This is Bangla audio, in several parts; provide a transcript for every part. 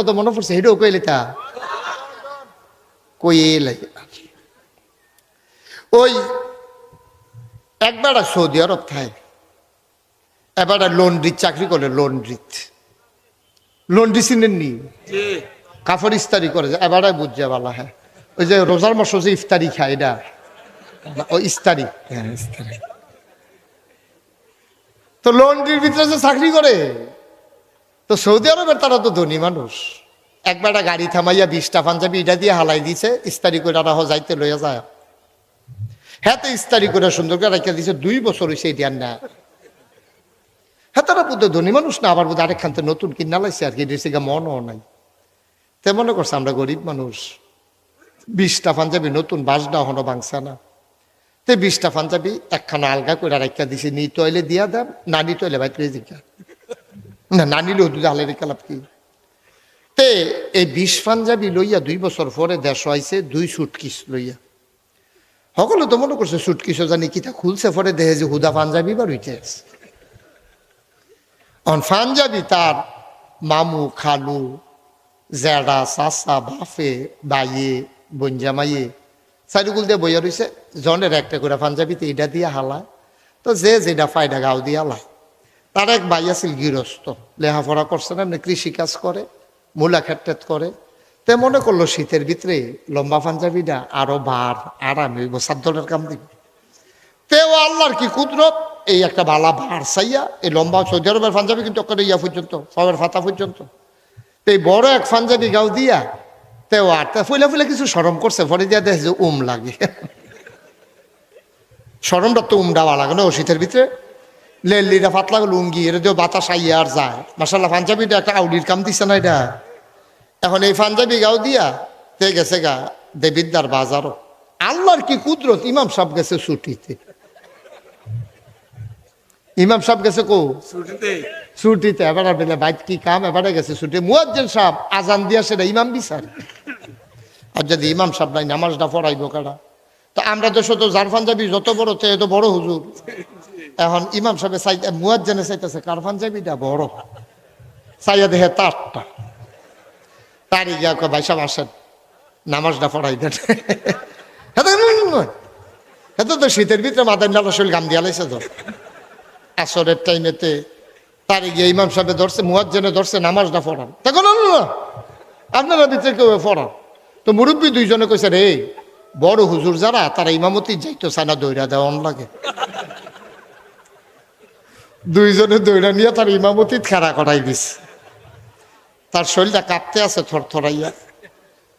তো মনে পড়ছে হেডও কইলে তা কইলে ওই একবার সৌদি আরব থাই এবার লন্ড্রির চাকরি করে লন্ড্রি চিনেন নি কাপড় ইস্তারি করে এবার বুঝছে বলা হ্যাঁ ওই যে রোজার মাস যে ইফতারি খায় এটা ওই ইস্তারি হ্যাঁ ইস্তারি তো লন্ড্রির ভিতরে যে চাকরি করে তো সৌদি আরবের তারা তো ধনী মানুষ একবার গাড়ি থামাইয়া 20টা পাঞ্জাবি এটা দিয়ে হালাই দিছে ইস্তারি করে যাইতে লইয়া যায় হ্যাঁ তো ইস্তারি করে সুন্দর করে রাখিয়া দিছে 2 বছর হয়েছে এটি আর না হ্যাঁ তারা বুদ্ধ ধনী মানুষ না আবার বোধ আরেকখানতে নতুন কিনা লাইছে আর কি এটা মনও নাই তে মনে করছে আমরা গরিব মানুষ 20টা পাঞ্জাবি নতুন বাসডা হনো বাংসা না তে 20টা পাঞ্জাবি একখানা আলগা করে রাখিয়া দিছে নি তৈলে দিয়া দেন নানি তৈলে ভাই তুই জিজ্ঞা না নানি লো দুধ আলে রেখা লাভ কি তে এই 20 পাঞ্জাবি লইয়া 2 বছর পরে দেশ হয়েছে 2 সুটকিস লইয়া সকলে তো মনে করছে সুটকিসও জানি কিতা খুলছে পরে দেখে যে হুদা পাঞ্জাবি বা রইতে আছে পাঞ্জাবি তার মামু খালু জেডা চাচা বাফে বাইয়ে বঞ্জামাইয়ে চারিগুল দিয়ে বইয়া রয়েছে জনের একটা করে পাঞ্জাবিতে এটা দিয়ে হালায় তো যে যেটা ফায়দা গাও দিয়ে হালায় তার এক ভাই আছিল গৃহস্থ লেখাপড়া করছে না কৃষি কাজ করে মূলা ক্ষেত্রে করে তে মনে করলো শীতের ভিতরে লম্বা পাঞ্জাবিটা আরো বার আরাম সাধ্যের কাম দিব তেও আল্লাহর কি কুদরত এই একটা বালা বার চাইয়া এই লম্বা সৌদি আরবের পাঞ্জাবি কিন্তু ইয়া পর্যন্ত সবের ফাতা পর্যন্ত তো এই বড় এক পাঞ্জাবি গাও দিয়া তেও আর ফুলে ফুলে কিছু সরম করছে পরে দিয়া দেখে যে লাগে সরমটা তো দেওয়া লাগে না ও শীতের ভিতরে লেলিটা পাতলা লুঙ্গি এটা দিয়ে বাতাস আইয়া আর যায় মাসাল্লাহ পাঞ্জাবিটা একটা আউলির কাম দিচ্ছে না এটা এখন এই পাঞ্জাবি গাও দিয়া তে গেছে গা দেবিদ্যার বাজারও আল্লাহর কি কুদরত ইমাম সাহেব গেছে ছুটিতে ইমাম সাহেব গেছে ছুটিতে এবার বাইক কি কাম এবারে গেছে ছুটি মুয়াজ্জিন সাহেব আজান দিয়া সেটা ইমাম বিচার আর যদি ইমাম সাহেব নাই নামাজটা পড়াইবো কারা তো আমরা তো শুধু যার পাঞ্জাবি যত বড় তে এত বড় হুজুর এখন ইমাম সাহেব মুয়াজ্জিনে চাইতেছে কার পাঞ্জাবিটা বড় চাইয়া দেখে তারটা তারই গিয়া ভাই সাহেব আসেন নামাজটা পড়াই দেন এত তো শীতের ভিতরে মাদার নালা শৈল গাম দিয়া লাইছে তো আসরের টাইমেতে তারই গিয়ে ইমাম সাহেব ধরছে মুয়াজ্জিনে ধরছে নামাজটা পড়ান তখন না আপনারা ভিতরে কেউ পড়ান তো মুরব্বী দুইজনে কইছে রে বড় হুজুর যারা তারা ইমামতি যাইতো সানা দৈরা দেওয়া লাগে দুইজনে দৈরা নিয়ে তার ইমামতি খাড়া করাই দিছে তার শরীরটা কাঁপতে আছে থরথরাইয়া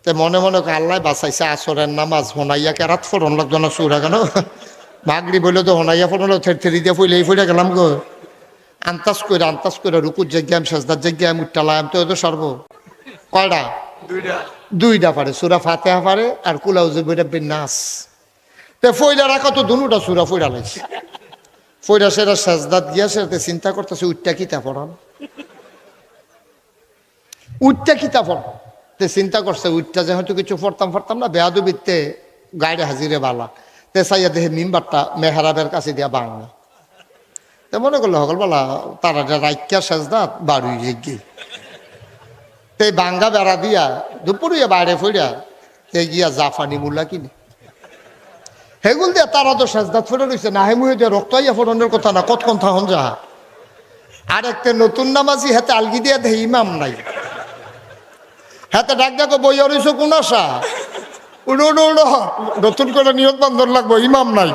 তে মনে মনে আল্লাহ বাঁচাইছে আসরের নামাজ হোনাইয়া কেরাত ফোরন লাগতো না সুরা কেন মাগরি বললে তো হোনাইয়া ফোরন থেরি দিয়ে ফইলে এই ফইলে গেলাম গো আন্তাজ করে রুকুর জায়গায় সেজদার জায়গায় উঠটালাম তো তো সর্ব কয়টা দুইটা পারে সুরা ফাতেহা পারে আর কুলাউজে বইটা নাচ তে ফইলা রাখা তো দুটা সুরা ফইরা লাগছে ফইরা সেরা সেজদাত গিয়া সেটাতে চিন্তা করতেছে উঠটা কিতা পড়ান তে চিন্তা করছে উঠটা যেহেতু কিছু পড়তাম না বেয়াদুবিতে গাড়ি হাজিরে বালা তে চাইয়া দেহে মিম্বারটা মেহরাবের কাছে দিয়া বাংলা তে মনে করলো সকল বলা তারা রাইকা সেজদাত বাড়ি গিয়ে তে বাঙ্গা বেড়া দিয়া দুপুরিয়া বাইরে ফইরা তে গিয়া জাফানি মুল্লা কিনে হেগুল দিয়া তারা তো সেজদাত ফেরে রয়েছে না হেমুহে দিয়ে রক্ত আইয়া ফোরনের কথা না কতক্ষণ থাকুন যা আর একটা নতুন নামাজি হাতে আলগি দিয়া দেহে ইমাম নাই হাতে ডাক ডাকো বইয়া রয়েছে কোন আশা উড়ো নতুন করে নিয়োগ বন্ধন লাগবো ইমাম নাই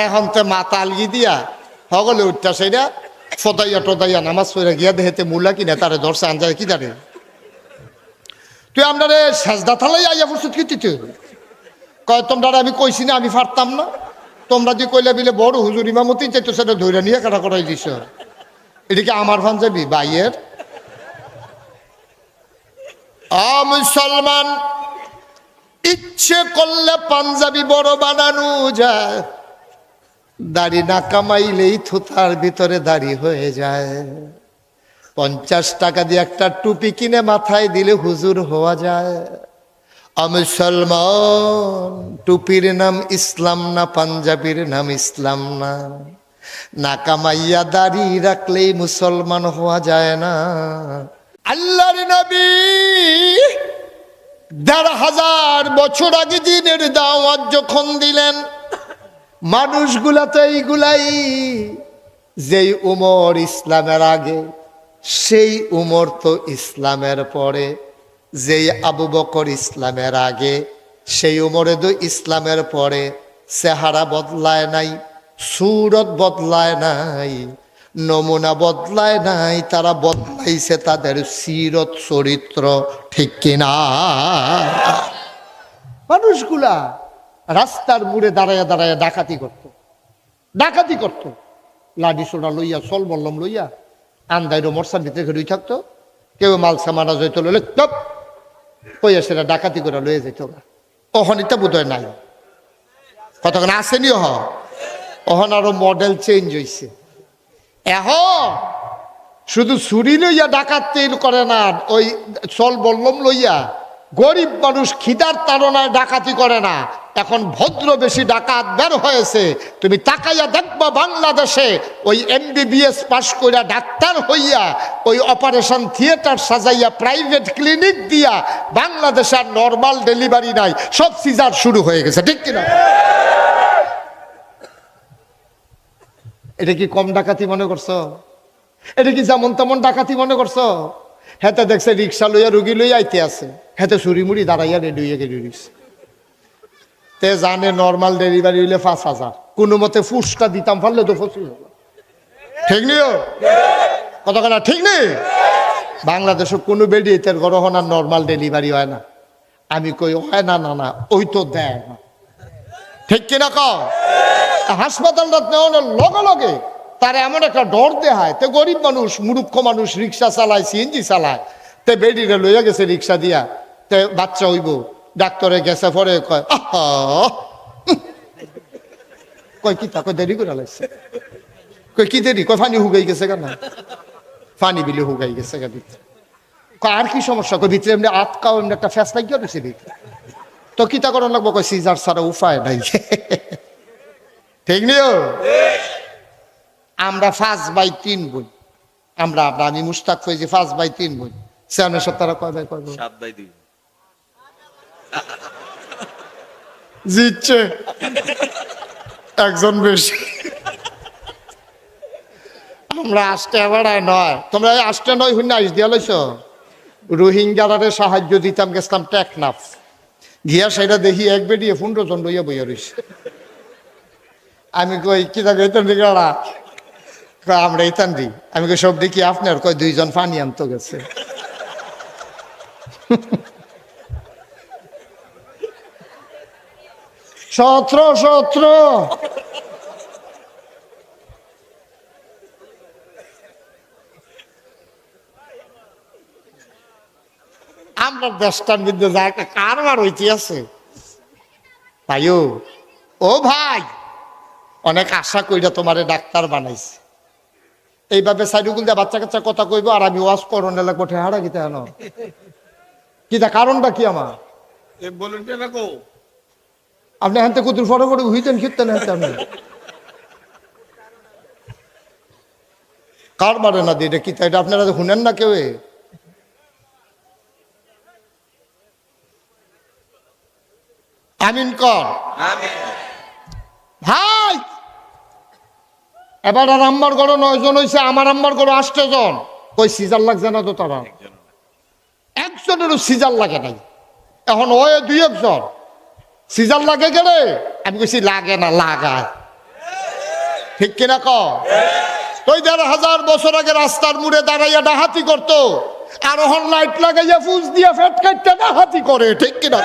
এখন তো মাথা আলগি দিয়া সকলে উঠটা সেইটা ফদাইয়া নামাজ পড়ে গিয়া দেহেতে মুলা কিনে তারে ধরছে আনজায় কি জানে তুই আপনার সাজদা থালাই আইয়া প্রস্তুত কি তুই কয় তোমরা আমি কইছি না আমি পারতাম না তোমরা যে কইলে বিলে বড় হুজুর ইমামতি চাইতো সেটা ধৈর্য নিয়ে কাটা করাই দিছ এটা কি আমার পাঞ্জাবি বাইয়ের মুসলমান ইচ্ছে করলে পাঞ্জাবি বড় বানানো যায় দাড়ি না কামাইলেই থুতার ভিতরে দাড়ি হয়ে যায় 50 টাকা দিয়ে একটা টুপি কিনে মাথায় দিলে হুজুর হওয়া যায় মুসলমান টুপির নাম ইসলাম না পাঞ্জাবির নাম ইসলাম না না কামাইয়া দাড়ি রাখলেই মুসলমান হওয়া যায় না। আল্লাহর নবী ১,৫০০ বছর আগে দিনের দাওয়াত যখন দিলেন, মানুষগুলা তো এইগুলাই, যেই উমর ইসলামের আগে সেই উমর তো ইসলামের পরে, যেই আবু বকর ইসলামের আগে সেই উমরে তো ইসলামের পরে। চেহারা বদলায় নাই, সুরত বদলায় নাই, নমুনা বদলায় নাই, তারা বদলাইছে তাদের সিরত চরিত্র, ঠিক কিনা? মানুষগুলা রাস্তার মোড়ে দাঁড়াইয়া দাঁড়াইয়া ডাকাতি করত, লাঠি সোনা লইয়া, সল বল্লম লইয়া আন্দাইরো মরসার ভিতরে ঘুরে থাকতো। কেউ মাল সামানা জয়ত লইলে টপ কইয়া সেটা ডাকাতি করে লইয়া যেত। অহনিটা বোধ হয় নাই, কতক্ষণ আসেনি। অহন আরো মডেল চেঞ্জ হয়েছে। এখন শুধু ছুরি লইয়া ডাকাতি করে না, ওই চল বল্লম লইয়া গরিব মানুষ খিদার তাড়নায় ডাকাতি করে না। এখন ভদ্র বেশি ডাকাত বের হয়েছে। তুমি তাকাইয়া দেখবা বাংলাদেশে ওই MBBS পাশ কইরা ডাক্তার হইয়া ওই অপারেশন থিয়েটার সাজাইয়া প্রাইভেট ক্লিনিক দিয়া বাংলাদেশে আর নর্মাল ডেলিভারি নাই, সব সিজার শুরু হয়ে গেছে, ঠিক কিনা? এটা কি কম ডাকাতি মনে করছো? এটা কি যেমন তেমন ডাকাতি মনে করছো? হেতে দেখছে রিক্সা লইয়া রুগী লইয়া আইতে আছে, হেতে চুরি মুড়ি দাঁড়াইয়া রেডি হইয়া গেড়ি রইছে। তে জানে নর্মাল ডেলিভারি হইলে ৫,০০০, কোনো মতে ফুসটা দিতাম পারলে তো ফসল, ঠিক নিও কতখানা, ঠিক নেই? বাংলাদেশে কোনো বেডি এটার গরহনার নর্মাল ডেলিভারি হয় না। আমি কই হয় না, না না, ওই তো দেয় না, ঠিক কিনা? ক হাসপাতালটা নেওয়ানোর লগে লগে তার এমন একটা ডর দেখায়। তে গরিব মানুষ, মূর্খ মানুষ রিক্সা চালায়, CNG চালায়, তে বেডিরে লইয়া গেছে রিক্সা দিয়া, তে বাচ্চা হইব, ডাক্তারে গেছে পরে কয় কয় কি তা, কয় দেরি করে লাগছে, কয় কি দেরি, কয় ফানি হুগাই গেছে কেন, ফানি বিলে হুগাই গেছে গা ভিতরে। কয় আর কি সমস্যা, কয় ভিতরে এমনি আটকাও, এমনি একটা ফ্যাস লাগিয়ে রয়েছে ভিতরে, তো কিতা করার লাগবো, কয় সিজার ছাড়া উপায় নাই, ঠিক নিও? আমরা 5/3 বই, আমি মুস্তাক ফৈজি 5/3 বই, সেখানে সব তারা কয় ভাই, কয় 7/2 জিতছে একজন বেশি। আমরা 8টা বেড়ায় নয়, তোমরা 8টা 9 হইনা আইস দিয়া লইছ। রোহিঙ্গারে সাহায্য দিতাম, গেছিলাম টেকনাফ গিয়া, সেটা দেখি এক বেডিয়ে 15 জন লইয়া বইয়া রইছে। আমি কই কি থাকে দিকারা, আমরা ইতান দিই। আমি কই সব দেখি আপনার, কয় 2 জন পানি আনতে গেছে। সত্র আমরা দেশটার মধ্যে যা একটা কারবার হইতে আছে ভাইও। ও ভাই, অনেক আশা কইরা তোমারে ডাক্তার বানাইছে, এইভাবে সাইডুকুল দিয়ে বাচ্চা কাচ্চা কথা কইব, আর আমি ওয়াজ করোনা লাগবো ঠেহারা গীতা হেন কিতা, কারণটা কি আমার? আপনি হাতে কুতুর ফটো ফটো হইতেন খিতেন হাতে, আপনি কার বারে না দিয়ে এটা কিতা, এটা আপনারা শুনেন না কেউ? আমিন কর ভাই। এবার আর আম্মার গড় 9 জন হয়েছে, আমার আম্মার গড় 8 জন। কই সিজার লাগছে না তো, তারা একজনেরও সিজার লাগে নাই। এখন ওই 2-1 সিজার লাগে গেলে আমি কইছি লাগে না, লাগায়, ঠিক কিনা? ক তুই 1,500 বছর আগে রাস্তার মুড়ে দাঁড়াইয়া ডাহাতি করতো, আর এখন লাইট লাগাইয়া ফুস দিয়া ফেট কাটতে ডাহাতি করে, ঠিক কিনা?